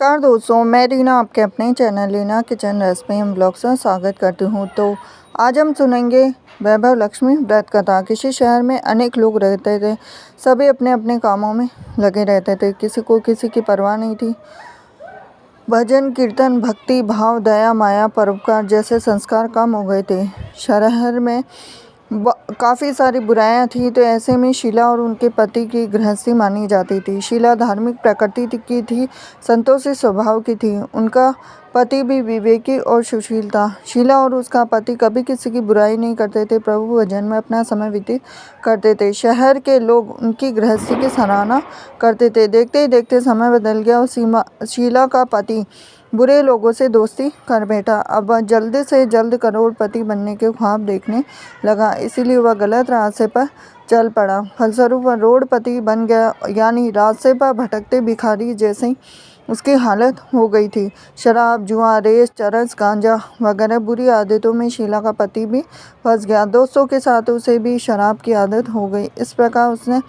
नमस्कार दोस्तों, मैं रीना आपके अपने channel Reena kitchen recipe and blogs में स्वागत करती हूँ। तो आज हम सुनेंगे वैभव लक्ष्मी व्रत कथा। किसी शहर में अनेक लोग रहते थे। सभी अपने अपने कामों में लगे रहते थे। किसी को किसी की परवाह नहीं थी। भजन कीर्तन, भक्ति भाव, दया माया, परोपकार जैसे संस्कार कम हो गए थे। शहर में काफ़ी सारी बुराइयां थी। तो ऐसे में शीला और उनके पति की गृहस्थी मानी जाती थी। शीला धार्मिक प्रकृति की थी, संतोषी स्वभाव की थी। उनका पति भी विवेकी और सुशील था। शीला और उसका पति कभी किसी की बुराई नहीं करते थे। प्रभु भजन में अपना समय व्यतीत करते थे। शहर के लोग उनकी गृहस्थी की सराहना करते थे। देखते ही देखते समय बदल गया और शीला का पति बुरे लोगों से दोस्ती कर बैठा। अब वह जल्द से जल्द करोड़पति बनने के ख्वाब देखने लगा, इसीलिए वह गलत रास्ते पर चल पड़ा। फलस्वरूप वह रोडपति बन गया, यानी रास्ते पर भटकते भिखारी जैसी उसकी हालत हो गई थी। शराब, जुआ, रेस, चरस, गांजा वगैरह बुरी आदतों में शीला का पति भी फंस गया। दोस्तों के साथ उसे भी शराब की आदत हो गई। इस प्रकार उसने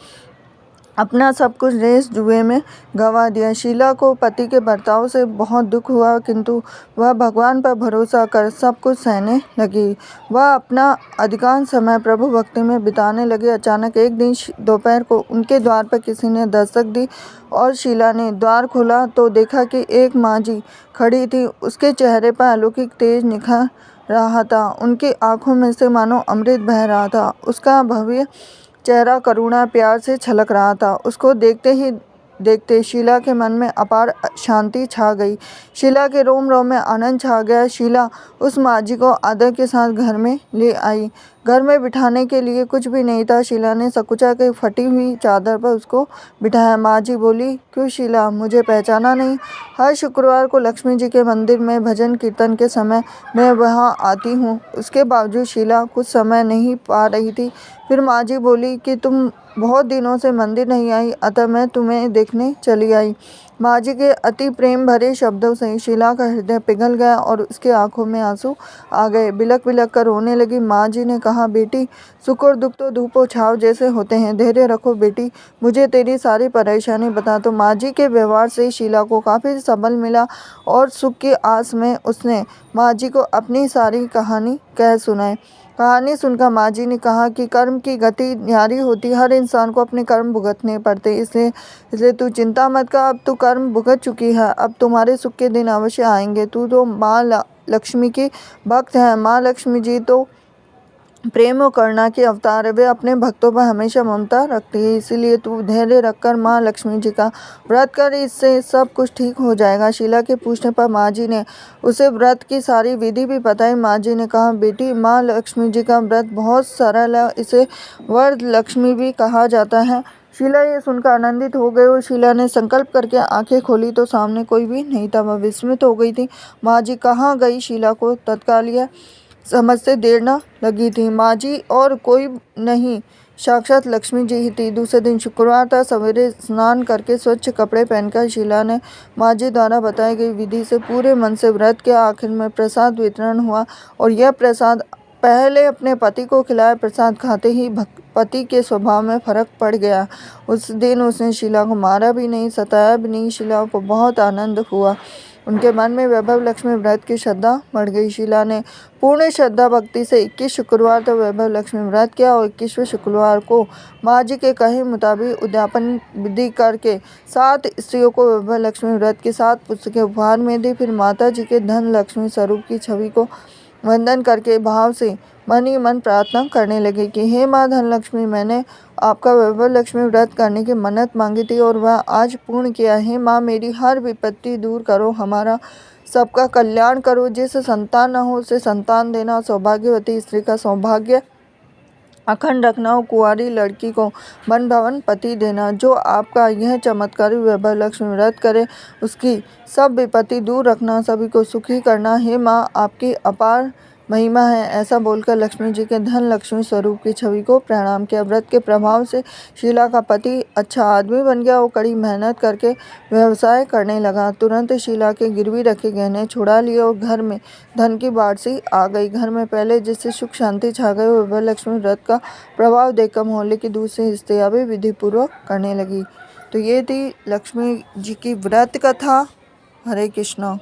अपना सब कुछ रेस जुए में गंवा दिया। शीला को पति के बर्ताव से बहुत दुख हुआ, किंतु वह भगवान पर भरोसा कर सब कुछ सहने लगी। वह अपना अधिकांश समय प्रभु भक्ति में बिताने लगी। अचानक एक दिन दोपहर को उनके द्वार पर किसी ने दस्तक दी और शीला ने द्वार खोला तो देखा कि एक माँ जी खड़ी थी। उसके चेहरे पर अलौकिक तेज निखर रहा था। उनकी आंखों में से मानो अमृत बह रहा था। उसका भव्य चेहरा करुणा प्यार से छलक रहा था। उसको देखते ही देखते शीला के मन में अपार शांति छा गई। शीला के रोम रोम में आनंद छा गया। शीला उस माँजी को आदर के साथ घर में ले आई। घर में बिठाने के लिए कुछ भी नहीं था। शीला ने सकुचा के फटी हुई चादर पर उसको बिठाया। माँजी बोली, क्यों शीला, मुझे पहचाना नहीं? हर शुक्रवार को लक्ष्मी जी के मंदिर में भजन कीर्तन के समय मैं वहाँ आती हूँ। उसके बावजूद शीला कुछ समय नहीं पा रही थी। फिर माँजी बोली कि तुम बहुत दिनों से मंदिर नहीं आई, अतः मैं तुम्हें देखने चली आई। माँजी के अति प्रेम भरे शब्दों से शीला का हृदय पिघल गया और उसके आंखों में आंसू आ गए। बिलख बिलख कर रोने लगी। माँजी ने कहा, बेटी, सुख और दुख तो धूप और छाव जैसे होते हैं। धैर्य रखो बेटी, मुझे तेरी सारी परेशानी बता। तो माँजी के व्यवहार से शीला को काफ़ी सबल मिला और सुख की आस में उसने माँजी को अपनी सारी कहानी कह सुनाई। कहानी सुनकर माँजी ने कहा कि कर्म की गति न्यारी होती, हर इंसान को अपने कर्म भुगतने पड़ते। इसलिए तू चिंता मत कर, अब तू कर्म भुगत चुकी है। अब तुम्हारे सुख के दिन अवश्य आएंगे। तू तो माँ लक्ष्मी की भक्त है। माँ लक्ष्मी जी तो प्रेम और करुणा की अवतार है। वे अपने भक्तों पर हमेशा ममता रखती है। इसीलिए तू धैर्य रखकर माँ लक्ष्मी जी का व्रत कर, इससे सब कुछ ठीक हो जाएगा। शीला के पूछने पर माँ जी ने उसे व्रत की सारी विधि भी बताई। माँ जी ने कहा, बेटी, माँ लक्ष्मी जी का व्रत बहुत सरल है। इसे वरद लक्ष्मी भी कहा जाता है। शीला ये सुनकर आनंदित हो गई और शीला ने संकल्प करके आंखें खोली तो सामने कोई भी नहीं था। वह विस्मित हो गई थी। माँ जी कहाँ गई? शीला को तत्काल यह समझते देर न लगी थी। माँ जी और कोई नहीं, साक्षात लक्ष्मी जी ही थी। दूसरे दिन शुक्रवार था। सवेरे स्नान करके स्वच्छ कपड़े पहनकर शीला ने माँ जी द्वारा बताई गई विधि से पूरे मन से व्रत किया। आखिर में प्रसाद वितरण हुआ और यह प्रसाद पहले अपने पति को खिलाया। प्रसाद खाते ही पति के स्वभाव में फर्क पड़ गया। उस दिन उसने शीला को मारा भी नहीं, सताया भी नहीं। शीला को बहुत आनंद हुआ। उनके मन में वैभव लक्ष्मी व्रत की श्रद्धा बढ़ गई। शीला ने पूर्ण श्रद्धा भक्ति से 21 शुक्रवार तक वैभव लक्ष्मी व्रत किया और 21वें शुक्रवार को माँ जी के कहे मुताबिक उद्यापन विधि करके 7 स्त्रियों को वैभव लक्ष्मी व्रत की 7 पुस्तकें उपहार में दी। फिर माता जी के धन लक्ष्मी स्वरूप की छवि को वंदन करके भाव से मन ही मन प्रार्थना करने लगे कि हे माँ धनलक्ष्मी, मैंने आपका वैभव लक्ष्मी व्रत करने की मन्नत मांगी थी और वह आज पूर्ण किया है। माँ, मेरी हर विपत्ति दूर करो, हमारा सबका कल्याण करो। जिसे संतान न हो उसे संतान देना, सौभाग्यवती स्त्री का सौभाग्य अखंड रखना और कुंवारी लड़की को मन भवन पति देना। जो आपका यह चमत्कारी वैभव लक्ष्मी व्रत करे उसकी सब विपत्ति दूर रखना, सभी को सुखी करना। हे माँ, आपकी अपार महिमा है। ऐसा बोलकर लक्ष्मी जी के धन लक्ष्मी स्वरूप की छवि को प्रणाम किया। व्रत के प्रभाव से शीला का पति अच्छा आदमी बन गया और कड़ी मेहनत करके व्यवसाय करने लगा। तुरंत शीला के गिरवी रखे गहने छुड़ा लिए और घर में धन की बाढ़ सी आ गई। घर में पहले जिससे सुख शांति छा गई, वह लक्ष्मी व्रत का प्रभाव देखकर मोहल्ले की दूसरी स्त्रियां भी विधि पूर्वक करने लगी। तो ये थी लक्ष्मी जी की व्रत कथा। हरे कृष्णा।